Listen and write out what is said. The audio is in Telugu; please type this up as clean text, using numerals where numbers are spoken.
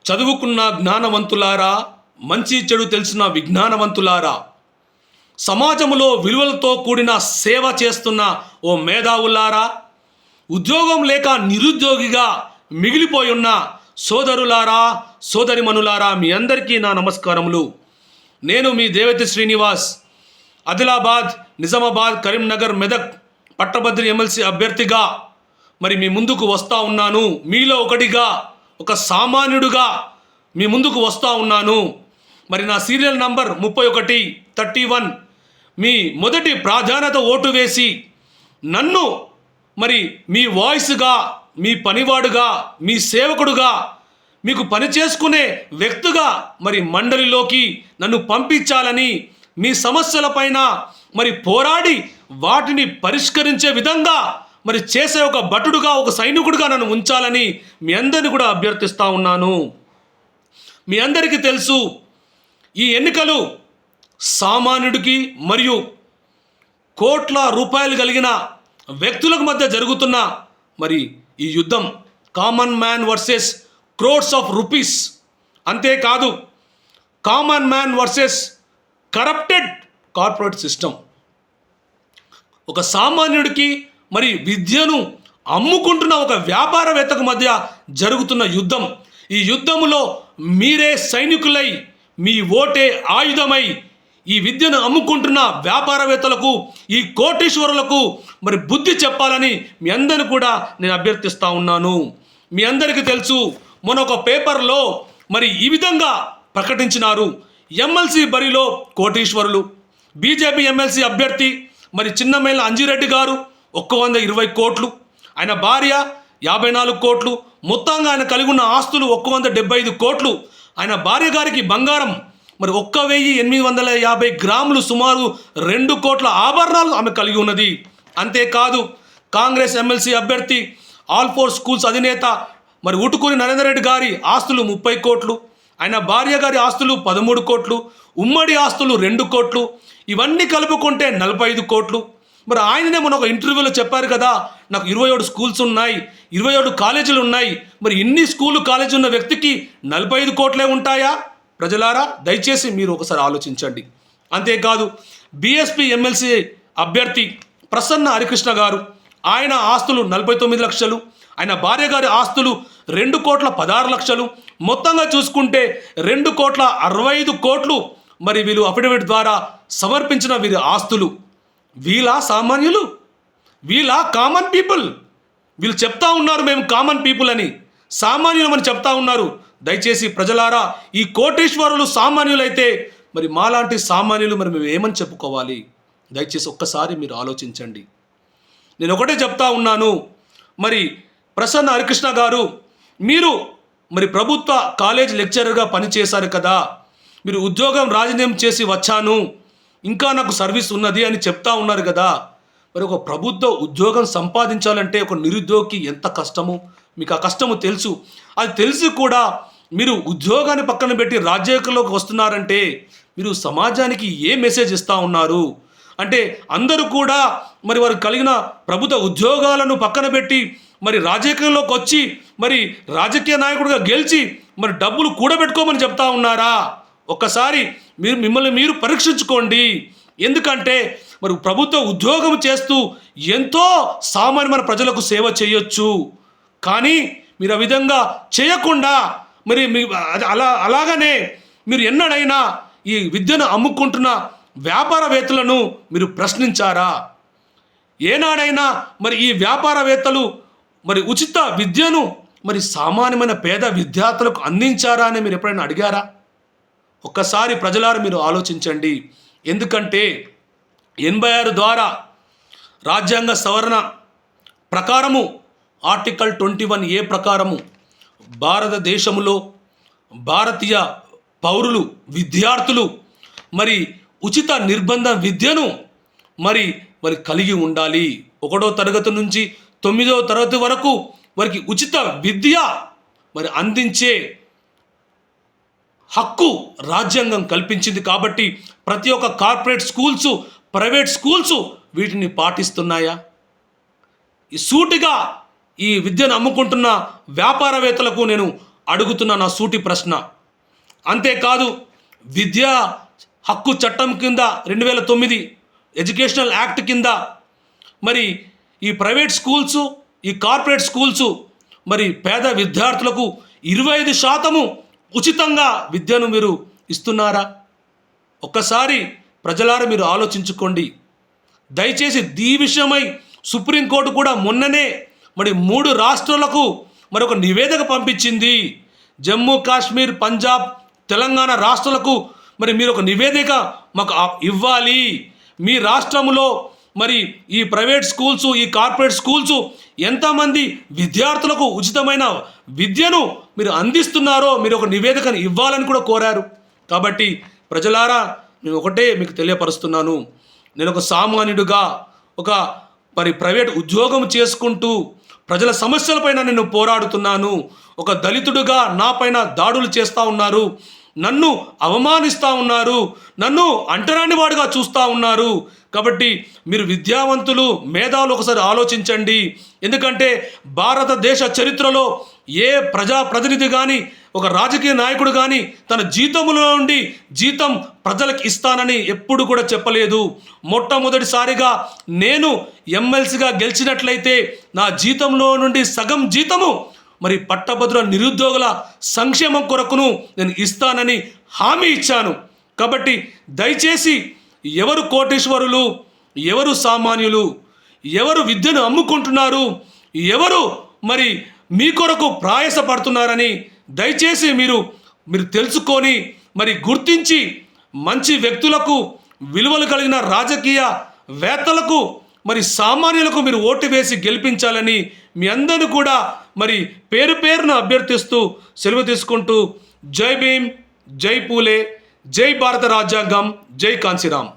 చదువుకున్న జ్ఞానవంతులారా, మంచి చెడు తెలిసిన విజ్ఞానవంతులారా, సమాజంలో విలువలతో కూడిన సేవ చేస్తున్న ఓ మేధావులారా, ఉద్యోగం లేక నిరుద్యోగిగా మిగిలిపోయి ఉన్న సోదరులారా, సోదరిమణులారా, మీ అందరికీ నా నమస్కారములు. నేను మీ దేవతి శ్రీనివాస్, ఆదిలాబాద్, నిజామాబాద్, కరీంనగర్, మెదక్ పట్టభద్రి ఎమ్మెల్సీ అభ్యర్థిగా మరి మీ ముందుకు వస్తూ ఉన్నాను. మీలో ఒకటిగా, ఒక సామాన్యుడుగా మీ ముందుకు వస్తూ ఉన్నాను. మరి నా సీరియల్ నంబర్ 3131. మీ మొదటి ప్రాధాన్యత ఓటు వేసి నన్ను మరి మీ వాయిస్గా, మీ పనివాడుగా, మీ సేవకుడుగా, మీకు పని చేసుకునే వ్యక్తిగా మరి మండలిలోకి నన్ను పంపించాలని, మీ సమస్యలపైన మరి పోరాడి వాటిని పరిష్కరించే విధంగా మరి చేసే ఒక భటుడుగా, ఒక సైనికుడిగా నన్ను ఉంచాలని మీ అందరిని కూడా అభ్యర్థిస్తూ ఉన్నాను. మీ అందరికీ తెలుసు, ఈ ఎన్నికలు సామాన్యుడికి మరియు కోట్ల రూపాయలు కలిగిన వ్యక్తులకు మధ్య జరుగుతున్న మరి ఈ యుద్ధం, common man versus crores of rupees. అంతేకాదు, common man versus corrupted corporate system. ఒక సామాన్యుడికి మరి విద్యను అమ్ముకుంటున్న ఒక వ్యాపారవేత్తకు మధ్య జరుగుతున్న యుద్ధం. ఈ యుద్ధములో మీరే సైనికులై, మీ ఓటే ఆయుధమై ఈ విద్యను అమ్ముకుంటున్న వ్యాపారవేత్తలకు, ఈ కోటీశ్వరులకు మరి బుద్ధి చెప్పాలని మీ అందరిని కూడా నేను అభ్యర్థిస్తూ ఉన్నాను. మీ అందరికీ తెలుసు, మొన్న ఒక పేపర్లో మరి ఈ విధంగా ప్రకటించినారు. ఎమ్మెల్సీ బరిలో కోటీశ్వరులు. బీజేపీ ఎమ్మెల్సీ అభ్యర్థి మరి చిన్నమేళ్ళ అంజిరెడ్డి గారు 120 కోట్లు, ఆయన భార్య 54 కోట్లు, మొత్తంగా ఆయన కలిగి ఉన్న ఆస్తులు 175 కోట్లు. ఆయన భార్య గారికి బంగారం మరి 1850 గ్రాములు, సుమారు 2 కోట్ల ఆభరణాలు ఆమె కలిగి ఉన్నది. అంతేకాదు, కాంగ్రెస్ ఎమ్మెల్సీ అభ్యర్థి, ఆల్ ఫోర్ స్కూల్స్ అధినేత మరి ఉటుకూరి నరేందర్ రెడ్డి గారి ఆస్తులు 30 కోట్లు, ఆయన భార్య గారి ఆస్తులు 13 కోట్లు, ఉమ్మడి ఆస్తులు 2 కోట్లు, ఇవన్నీ కలుపుకుంటే 45 కోట్లు. మరి ఆయననే మన ఒక ఇంటర్వ్యూలో చెప్పారు కదా, నాకు 27 స్కూల్స్ ఉన్నాయి, 27 కాలేజీలు ఉన్నాయి. మరి ఇన్ని స్కూలు కాలేజీ ఉన్న వ్యక్తికి 45 కోట్లే ఉంటాయా? ప్రజలారా, దయచేసి మీరు ఒకసారి ఆలోచించండి. అంతేకాదు, బీఎస్పీ ఎమ్మెల్సీ అభ్యర్థి ప్రసన్న హరికృష్ణ గారు, ఆయన ఆస్తులు 49 లక్షలు, ఆయన భార్య గారి ఆస్తులు 2 కోట్ల 16 లక్షలు. మొత్తంగా చూసుకుంటే 2 కోట్ల 65 కోట్లు మరి వీళ్ళు అఫిడవిట్ ద్వారా సమర్పించిన వీరి ఆస్తులు. వీళ్ళ సామాన్యులు, వీళ్ళ కామన్ పీపుల్. వీళ్ళు చెప్తా ఉన్నారు మేము కామన్ పీపుల్ అని, సామాన్యులమని చెప్తా ఉన్నారు. దయచేసి ప్రజలారా, ఈ కోటీశ్వరులు సామాన్యులైతే మరి మాలాంటి సామాన్యులు మరి మేము ఏమని చెప్పుకోవాలి? దయచేసి ఒక్కసారి మీరు ఆలోచించండి. నేను ఒకటే చెప్తా ఉన్నాను, మరి ప్రసన్న హరికృష్ణ గారు, మీరు మరి ప్రభుత్వ కాలేజ్ లెక్చరర్గా పనిచేశారు కదా, మీరు ఉద్యోగం రాజీనామా చేసి వచ్చాను, ఇంకా నాకు సర్వీస్ ఉన్నది అని చెప్తా ఉన్నారు కదా. మరి ఒక ప్రభుత్వ ఉద్యోగం సంపాదించాలంటే ఒక నిరుద్యోగికి ఎంత కష్టమో మీకు ఆ కష్టము తెలుసు. అది తెలిసి కూడా మీరు ఉద్యోగాన్ని పక్కన పెట్టి రాజకీయాల్లోకి వస్తున్నారంటే మీరు సమాజానికి ఏ మెసేజ్ ఇస్తూ ఉన్నారు? అంటే అందరూ కూడా మరి వారు కలిగిన ప్రభుత్వ ఉద్యోగాలను పక్కన పెట్టి మరి రాజకీయాల్లోకి వచ్చి మరి రాజకీయ నాయకుడిగా గెలిచి మరి డబ్బులు కూడబెట్టుకోమని చెప్తా ఉన్నారా? ఒక్కసారి మిమ్మల్ని మీరు పరీక్షించుకోండి. ఎందుకంటే మరి ప్రభుత్వ ఉద్యోగం చేస్తూ ఎంతో సామాన్యమైన ప్రజలకు సేవ చేయొచ్చు. కానీ మీరు ఆ విధంగా చేయకుండా మరి అలాగనే మీరు ఎన్నడైనా ఈ విద్యను అమ్ముకుంటున్న వ్యాపారవేత్తలను మీరు ప్రశ్నించారా? ఏనాడైనా మరి ఈ వ్యాపారవేత్తలు మరి ఉచిత విద్యను మరి సామాన్యమైన పేద విద్యార్థులకు అందించారా అని మీరు ఎప్పుడైనా అడిగారా? ఒక్కసారి ప్రజలారు మీరు ఆలోచించండి. ఎందుకంటే 86 ద్వారా రాజ్యాంగ సవరణ ప్రకారము, ఆర్టికల్ 21A ప్రకారము భారతదేశంలో భారతీయ పౌరులు, విద్యార్థులు మరి ఉచిత నిర్బంధ విద్యను మరి కలిగి ఉండాలి. 1వ తరగతి నుంచి 9వ తరగతి వరకు వారికి ఉచిత విద్య మరి అందించే హక్కు రాజ్యాంగం కల్పించింది. కాబట్టి ప్రతి ఒక్క కార్పొరేట్ స్కూల్స్, ప్రైవేట్ స్కూల్స్ వీటిని పాటిస్తున్నాయా? ఈ సూటిగా ఈ విద్యను అమ్ముకుంటున్న వ్యాపారవేత్తలకు నేను అడుగుతున్న నా సూటి ప్రశ్న. అంతేకాదు, విద్యా హక్కు చట్టం కింద 2009 ఎడ్యుకేషనల్ యాక్ట్ కింద మరి ఈ ప్రైవేట్ స్కూల్స్, ఈ కార్పొరేట్ స్కూల్స్ మరి పేద విద్యార్థులకు 25% ఉచితంగా విద్యను మీరు ఇస్తున్నారా? ఒక్కసారి ప్రజలారా మీరు ఆలోచించుకోండి. దయచేసి ఈ విషయమై సుప్రీంకోర్టు కూడా మొన్ననే మరి 3 రాష్ట్రాలకు మరి ఒక నివేదిక పంపించింది. జమ్మూ కాశ్మీర్, పంజాబ్, తెలంగాణ రాష్ట్రాలకు మరి మీరు ఒక నివేదిక మాకు ఇవ్వాలి. మీ రాష్ట్రంలో మరి ఈ ప్రైవేట్ స్కూల్స్, ఈ కార్పొరేట్ స్కూల్స్ ఎంతమంది విద్యార్థులకు ఉచితమైన విద్యను మీరు అందిస్తున్నారో మీరు ఒక నివేదికను ఇవ్వాలని కూడా కోరారు. కాబట్టి ప్రజలారా, నేను ఒకటే మీకు తెలియపరుస్తున్నాను. నేను ఒక సామాన్యుడిగా ఒక మరి ప్రైవేట్ ఉద్యోగం చేసుకుంటూ ప్రజల సమస్యలపైన నేను పోరాడుతున్నాను. ఒక దళితుడిగా నాపైన దాడులు చేస్తూ ఉన్నారు, నన్ను అవమానిస్తూ ఉన్నారు, నన్ను అంటరాని వాడిగా చూస్తూ ఉన్నారు. కాబట్టి మీరు విద్యావంతులు, మేధావులు ఒకసారి ఆలోచించండి. ఎందుకంటే భారతదేశ చరిత్రలో ఏ ప్రజాప్రతినిధి కానీ, ఒక రాజకీయ నాయకుడు కానీ తన జీతంలో నుండి జీతం ప్రజలకు ఇస్తానని ఎప్పుడు కూడా చెప్పలేదు. మొట్టమొదటిసారిగా నేను ఎమ్మెల్సీగా గెలిచినట్లయితే నా జీతంలో నుండి సగం జీతము మరి పట్టభద్రుల నిరుద్యోగుల సంక్షేమం కొరకును నేను ఇస్తానని హామీ ఇచ్చాను. కాబట్టి దయచేసి ఎవరు కోటీశ్వరులు, ఎవరు సామాన్యులు, ఎవరు విద్యను అమ్ముకుంటున్నారు, ఎవరు మరి మీ కొరకు ప్రయాసపడుతున్నారని దయచేసి మీరు తెలుసుకొని మరి గుర్తించి మంచి వ్యక్తులకు, విలువలు కలిగిన రాజకీయ వేత్తలకు, మరి సామాన్యులకు మీరు ఓటు వేసి గెలిపించాలని మీ అందరూ కూడా మరి పేరు పేరున అభ్యర్థిస్తూ సెలవు తీసుకుంటూ జై భీమ్, జై పూలే, జై భారత రాజ్యాంగం, జై కాంశీరామ్.